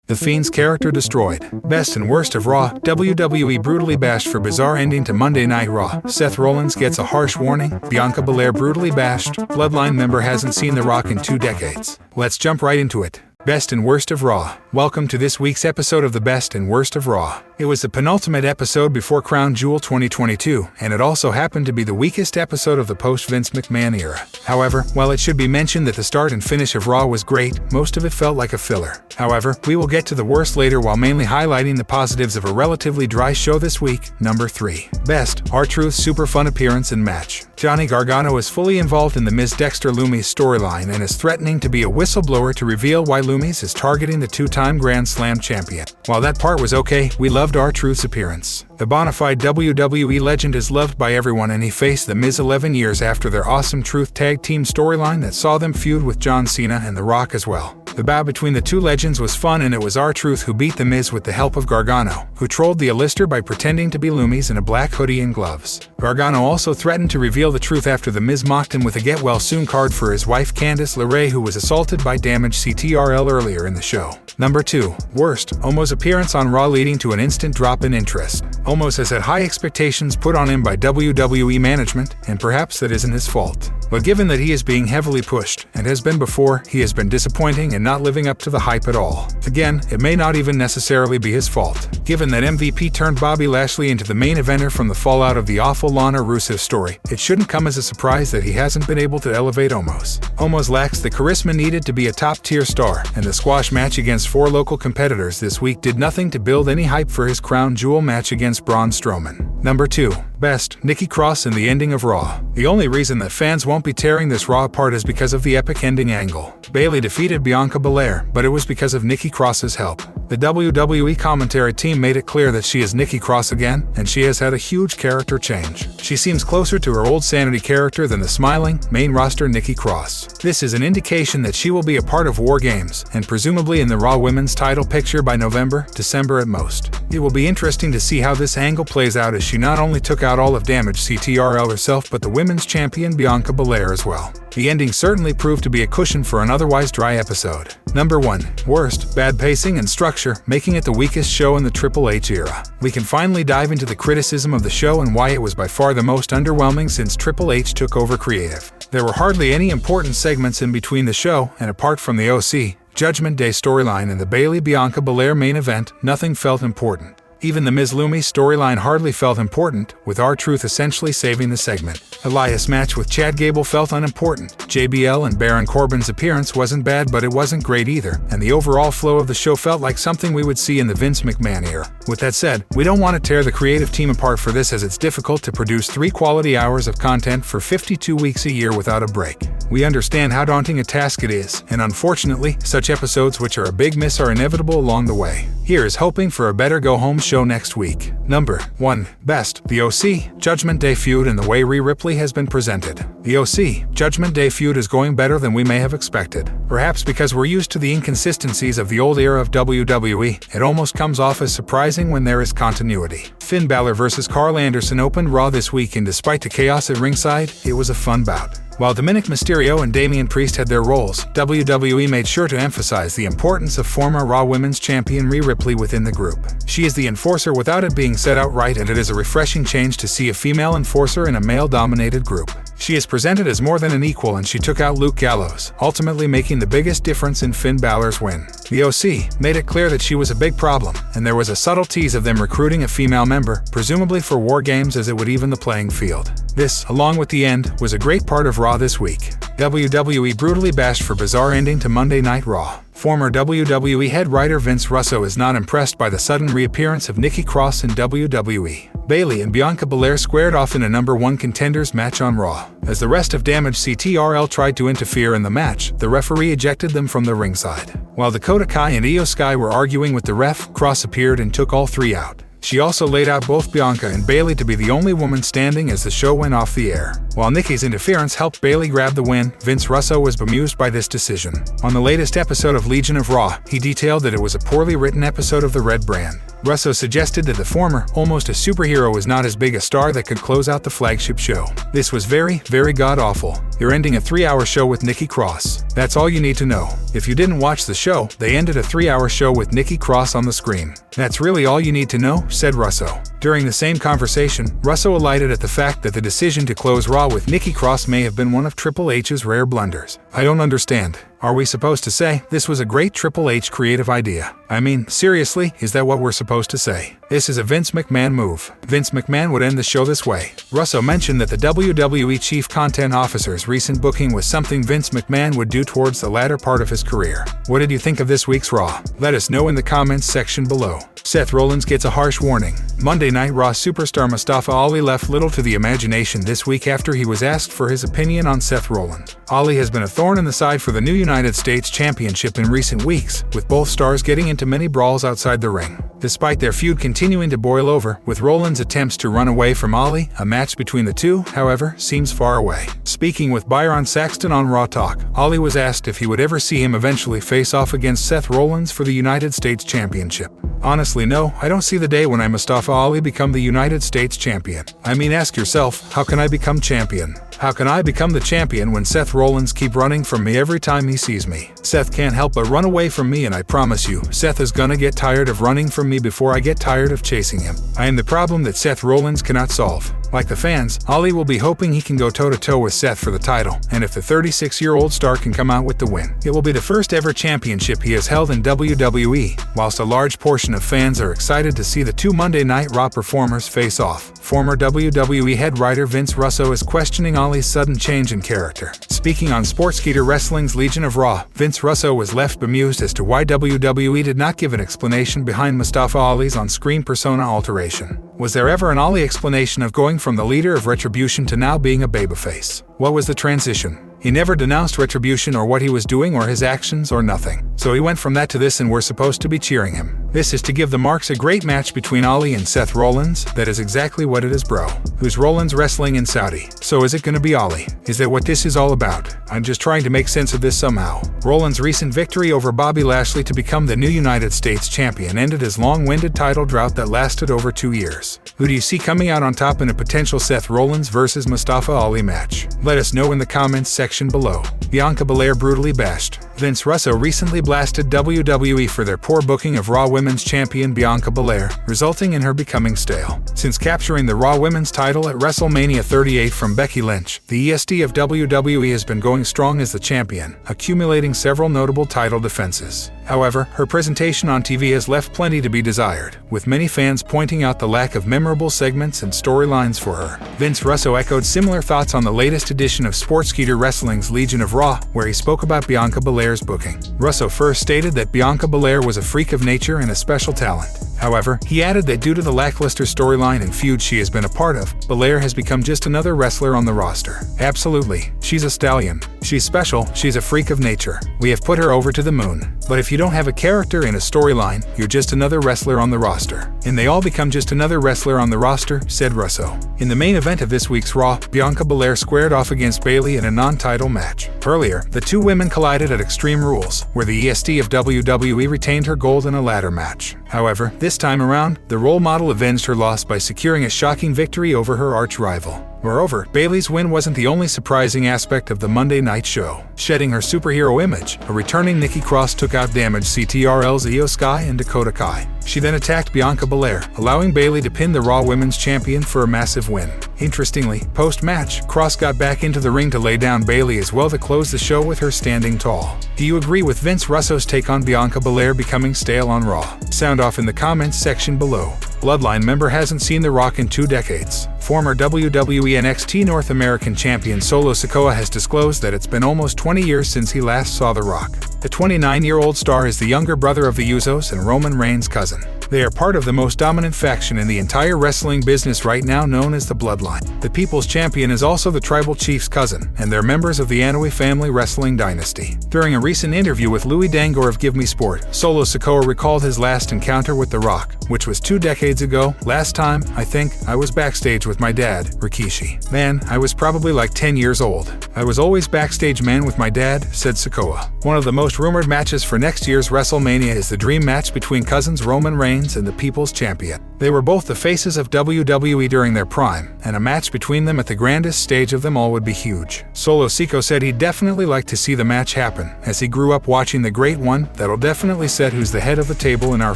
The Fiend's character destroyed. Best and worst of Raw. WWE brutally bashed for bizarre ending to Monday Night Raw. Seth Rollins gets a harsh warning. Bianca Belair brutally bashed. Bloodline member hasn't seen The Rock in 2 decades. Let's jump right into it. Best and worst of Raw. Welcome to this week's episode of the Best and Worst of Raw. It was the penultimate episode before Crown Jewel 2022, and it also happened to be the weakest episode of the post-Vince McMahon era. However, while it should be mentioned that the start and finish of Raw was great, most of it felt like a filler. However, we will get to the worst later while mainly highlighting the positives of a relatively dry show this week. Number 3. Best. R-Truth's super fun appearance and match. Johnny Gargano is fully involved in the Miz Dexter Loomis storyline and is threatening to be a whistleblower to reveal why Loomis is targeting the 2-time Grand Slam champion. While that part was okay, we loved R-Truth's appearance. The bona fide WWE legend is loved by everyone, and he faced The Miz 11 years after their awesome Truth Tag Team storyline that saw them feud with John Cena and The Rock as well. The bout between the two legends was fun, and it was R-Truth who beat The Miz with the help of Gargano, who trolled the A-lister by pretending to be Loomis in a black hoodie and gloves. Gargano also threatened to reveal the truth after The Miz mocked him with a get-well-soon card for his wife Candice LeRae, who was assaulted by damaged CTRL earlier in the show. Number 2. Worst. Omo's appearance on Raw leading to an instant drop in interest. Omos has had high expectations put on him by WWE management, and perhaps that isn't his fault. But given that he is being heavily pushed, and has been before, he has been disappointing and not living up to the hype at all. Again, it may not even necessarily be his fault. Given that MVP turned Bobby Lashley into the main eventer from the fallout of the awful Lana Rusev story, it shouldn't come as a surprise that he hasn't been able to elevate Omos. Omos lacks the charisma needed to be a top-tier star, and the squash match against 4 local competitors this week did nothing to build any hype for his Crown Jewel match against Braun Strowman. Number 2. Best. Nikki Cross and the ending of Raw. The only reason that fans won't be tearing this Raw apart is because of the epic ending angle. Bayley defeated Bianca Belair, but it was because of Nikki Cross's help. The WWE commentary team made it clear that she is Nikki Cross again, and she has had a huge character change. She seems closer to her old Sanity character than the smiling, main roster Nikki Cross. This is an indication that she will be a part of War Games, and presumably in the Raw Women's title picture by November, December at most. It will be interesting to see how this angle plays out, as she not only took out all of damaged CTRL herself but the women's champion Bianca Belair as well. The ending certainly proved to be a cushion for an otherwise dry episode. Number 1. Worst. Bad pacing and structure, making it the weakest show in the Triple H era. We can finally dive into the criticism of the show and why it was by far the most underwhelming since Triple H took over creative. There were hardly any important segments in between the show, and apart from the OC, Judgment Day storyline and the Bayley-Bianca Belair main event, nothing felt important. Even the Miz Loomis storyline hardly felt important, with R-Truth essentially saving the segment. Elias' match with Chad Gable felt unimportant. JBL and Baron Corbin's appearance wasn't bad, but it wasn't great either, and the overall flow of the show felt like something we would see in the Vince McMahon era. With that said, we don't want to tear the creative team apart for this, as it's difficult to produce 3 quality hours of content for 52 weeks a year without a break. We understand how daunting a task it is, and unfortunately, such episodes which are a big miss are inevitable along the way. Here is hoping for a better go-home show next week. Number 1. Best. The OC, Judgment Day feud and the way Rhea Ripley has been presented. The OC, Judgment Day feud is going better than we may have expected. Perhaps because we're used to the inconsistencies of the old era of WWE, it almost comes off as surprising when there is continuity. Finn Balor vs. Carl Anderson opened Raw this week, and despite the chaos at ringside, it was a fun bout. While Dominic Mysterio and Damian Priest had their roles, WWE made sure to emphasize the importance of former Raw Women's Champion Rhea Ripley within the group. She is the enforcer without it being said outright, and it is a refreshing change to see a female enforcer in a male-dominated group. She is presented as more than an equal, and she took out Luke Gallows, ultimately making the biggest difference in Finn Balor's win. The OC made it clear that she was a big problem, and there was a subtle tease of them recruiting a female member, presumably for War Games, as it would even the playing field. This, along with the end, was a great part of Raw this week. WWE brutally bashed for bizarre ending to Monday Night Raw. Former WWE head writer Vince Russo is not impressed by the sudden reappearance of Nikki Cross in WWE. Bayley and Bianca Belair squared off in a number 1 contenders match on Raw. As the rest of damaged CTRL tried to interfere in the match, the referee ejected them from the ringside. While Dakota Kai and Io Sky were arguing with the ref, Cross appeared and took all 3 out. She also laid out both Bianca and Bayley to be the only woman standing as the show went off the air. While Nikki's interference helped Bayley grab the win, Vince Russo was bemused by this decision. On the latest episode of Legion of Raw, he detailed that it was a poorly written episode of the Red Brand. Russo suggested that the former, almost a superhero, was not as big a star that could close out the flagship show. This was very, very god-awful. You're ending a 3-hour show with Nikki Cross. That's all you need to know. If you didn't watch the show, they ended a 3-hour show with Nikki Cross on the screen. That's really all you need to know, said Russo. During the same conversation, Russo alighted at the fact that the decision to close Raw with Nikki Cross may have been one of Triple H's rare blunders. I don't understand. Are we supposed to say, this was a great Triple H creative idea? I mean, seriously, is that what we're supposed to say? This is a Vince McMahon move. Vince McMahon would end the show this way. Russo mentioned that the WWE Chief Content Officer's recent booking was something Vince McMahon would do towards the latter part of his career. What did you think of this week's Raw? Let us know in the comments section below. Seth Rollins gets a harsh warning. Monday Night Raw superstar Mustafa Ali left little to the imagination this week after he was asked for his opinion on Seth Rollins. Ali has been a thorn in the side for the new United States Championship in recent weeks, with both stars getting into many brawls outside the ring. Despite their feud continuing to boil over, with Rollins' attempts to run away from Ali, a match between the two, however, seems far away. Speaking with Byron Saxton on Raw Talk, Ali was asked if he would ever see him eventually face off against Seth Rollins for the United States Championship. Honestly, no, I don't see the day when Mustafa Ali become the United States Champion. I mean, ask yourself, how can I become champion? How can I become the champion when Seth Rollins keep running from me every time he sees me? Seth can't help but run away from me, and I promise you, Seth is gonna get tired of running from me before I get tired of chasing him. I am the problem that Seth Rollins cannot solve. Like the fans, Ali will be hoping he can go toe-to-toe with Seth for the title, and if the 36-year-old star can come out with the win, it will be the first ever championship he has held in WWE. Whilst a large portion of fans are excited to see the two Monday Night Raw performers face off, former WWE head writer Vince Russo is questioning Ali's sudden change in character. Speaking on Sportskeeda Wrestling's Legion of Raw, Vince Russo was left bemused as to why WWE did not give an explanation behind Mustafa Ali's on-screen persona alteration. Was there ever an Ali explanation of going from the leader of Retribution to now being a babyface? What was the transition? He never denounced Retribution or what he was doing or his actions or nothing. So he went from that to this, and we're supposed to be cheering him. This is to give the marks a great match between Ali and Seth Rollins. That is exactly what it is, bro. Who's Rollins wrestling in Saudi? So is it gonna be Ali? Is that what this is all about? I'm just trying to make sense of this somehow. Rollins' recent victory over Bobby Lashley to become the new United States Champion ended his long-winded title drought that lasted over 2 years. Who do you see coming out on top in a potential Seth Rollins versus Mustafa Ali match? Let us know in the comments section below. Bianca Belair brutally bashed. Vince Russo recently blasted WWE for their poor booking of Raw Women's Champion Bianca Belair, resulting in her becoming stale. Since capturing the Raw Women's title at WrestleMania 38 from Becky Lynch, the EST of WWE has been going strong as the champion, accumulating several notable title defenses. However, her presentation on TV has left plenty to be desired, with many fans pointing out the lack of memorable segments and storylines for her. Vince Russo echoed similar thoughts on the latest edition of Sportskeeda Wrestling's Legion of Raw, where he spoke about Bianca Belair's booking. Russo first stated that Bianca Belair was a freak of nature and a special talent. However, he added that due to the lackluster storyline and feud she has been a part of, Belair has become just another wrestler on the roster. Absolutely, she's a stallion. She's special, she's a freak of nature. We have put her over to the moon. But if you don't have a character in a storyline, you're just another wrestler on the roster. And they all become just another wrestler on the roster, said Russo. In the main event of this week's Raw, Bianca Belair squared off against Bayley in a non-title match. Earlier, the two women collided at Extreme Rules, where the EST of WWE retained her gold in a ladder match. However, this time around, the role model avenged her loss by securing a shocking victory over her arch-rival. Moreover, Bayley's win wasn't the only surprising aspect of the Monday night show. Shedding her superhero image, a returning Nikki Cross took out damaged CTRL's Io Sky and Dakota Kai. She then attacked Bianca Belair, allowing Bayley to pin the Raw Women's Champion for a massive win. Interestingly, post-match, Cross got back into the ring to lay down Bayley as well to close the show with her standing tall. Do you agree with Vince Russo's take on Bianca Belair becoming stale on Raw? Sound off in the comments section below. Bloodline member hasn't seen The Rock in 2 decades. Former WWE NXT North American Champion Solo Sikoa has disclosed that it's been almost 20 years since he last saw The Rock. The 29-year-old star is the younger brother of the Usos and Roman Reigns' cousin. They are part of the most dominant faction in the entire wrestling business right now, known as the Bloodline. The People's Champion is also the Tribal Chief's cousin, and they're members of the Anoa'i family wrestling dynasty. During a recent interview with Louis Dangoor of Give Me Sport, Solo Sikoa recalled his last encounter with The Rock, which was 2 decades ago. Last time, I think, I was backstage with my dad, Rikishi. Man, I was probably like 10 years old. I was always backstage man with my dad, said Sikoa. One of the most rumored matches for next year's WrestleMania is the dream match between cousins Roman Reigns and the People's Champion. They were both the faces of WWE during their prime, and a match between them at the grandest stage of them all would be huge. Solo Sikoa said he'd definitely like to see the match happen, as he grew up watching the Great One. That'll definitely set who's the head of the table in our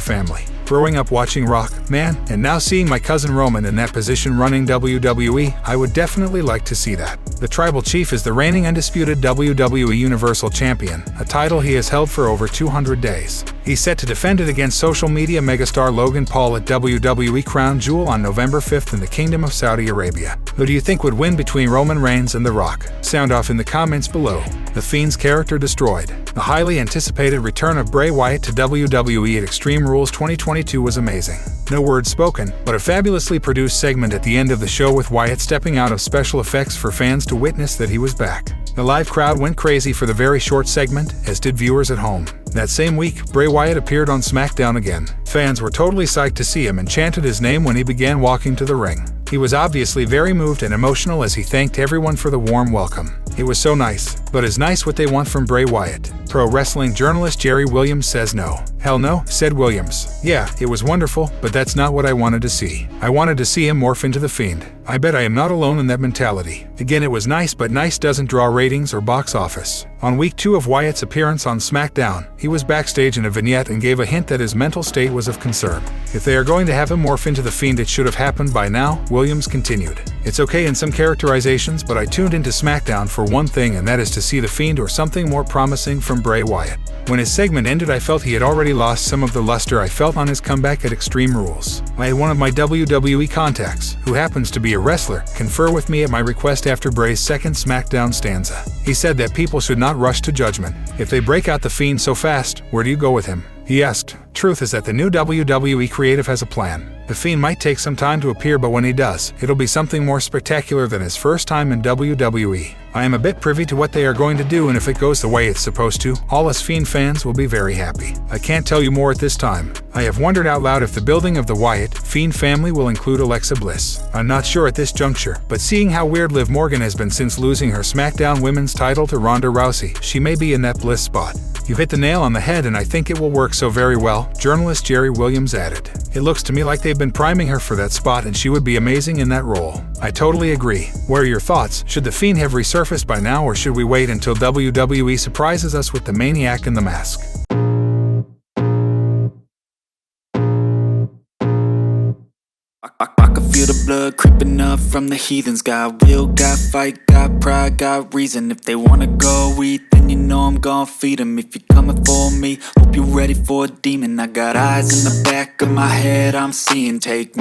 family. Growing up watching Rock, man, and now seeing my cousin Roman in that position running WWE, I would definitely like to see that. The Tribal Chief is the reigning undisputed WWE Universal Champion, a title he has held for over 200 days. He's set to defend it against social media megastar Logan Paul at WWE Crown Jewel on November 5th in the Kingdom of Saudi Arabia. Who do you think would win between Roman Reigns and The Rock? Sound off in the comments below. The Fiend's character destroyed. The highly anticipated return of Bray Wyatt to WWE at Extreme Rules 2022 was amazing. No words spoken, but a fabulously produced segment at the end of the show with Wyatt stepping out of special effects for fans to witness that he was back. The live crowd went crazy for the very short segment, as did viewers at home. That same week, Bray Wyatt appeared on SmackDown again. Fans were totally psyched to see him and chanted his name when he began walking to the ring. He was obviously very moved and emotional as he thanked everyone for the warm welcome. It was so nice, but is nice what they want from Bray Wyatt? Pro wrestling journalist Jerry Williams says no. Hell no, said Williams. Yeah, it was wonderful, but that's not what I wanted to see. I wanted to see him morph into the Fiend. I bet I am not alone in that mentality. Again, it was nice, but nice doesn't draw ratings or box office. On week 2 of Wyatt's appearance on SmackDown, he was backstage in a vignette and gave a hint that his mental state was of concern. If they are going to have him morph into the Fiend, it should have happened by now, Williams continued. It's okay in some characterizations, but I tuned into SmackDown for one thing, and that is to see the Fiend or something more promising from Bray Wyatt. When his segment ended, I felt he had already lost some of the luster I felt on his comeback at Extreme Rules. I had one of my WWE contacts, who happens to be a wrestler, confer with me at my request after Bray's second SmackDown stanza. He said that people should not rush to judgment. If they break out the Fiend so fast, where do you go with him? He asked. Truth is that the new WWE creative has a plan. The Fiend might take some time to appear, but when he does, it'll be something more spectacular than his first time in WWE. I am a bit privy to what they are going to do, and if it goes the way it's supposed to, all us Fiend fans will be very happy. I can't tell you more at this time. I have wondered out loud if the building of the Wyatt Fiend family will include Alexa Bliss. I'm not sure at this juncture, but seeing how weird Liv Morgan has been since losing her SmackDown Women's title to Ronda Rousey, she may be in that Bliss spot. You've hit the nail on the head, and I think it will work so very well, journalist Jerry Williams added. It looks to me like they've been priming her for that spot, and she would be amazing in that role. I totally agree. What are your thoughts? Should the Fiend have resurfaced by now, or should we wait until WWE surprises us with the Maniac in the Mask? I can feel the blood creeping up from the heathens. Got will, got fight, got pride, got reason. If they wanna go eat, then you know I'm gon' feed them. If you're coming for me, hope you're ready for a demon. I got eyes in the back of my head, I'm seeing. Take me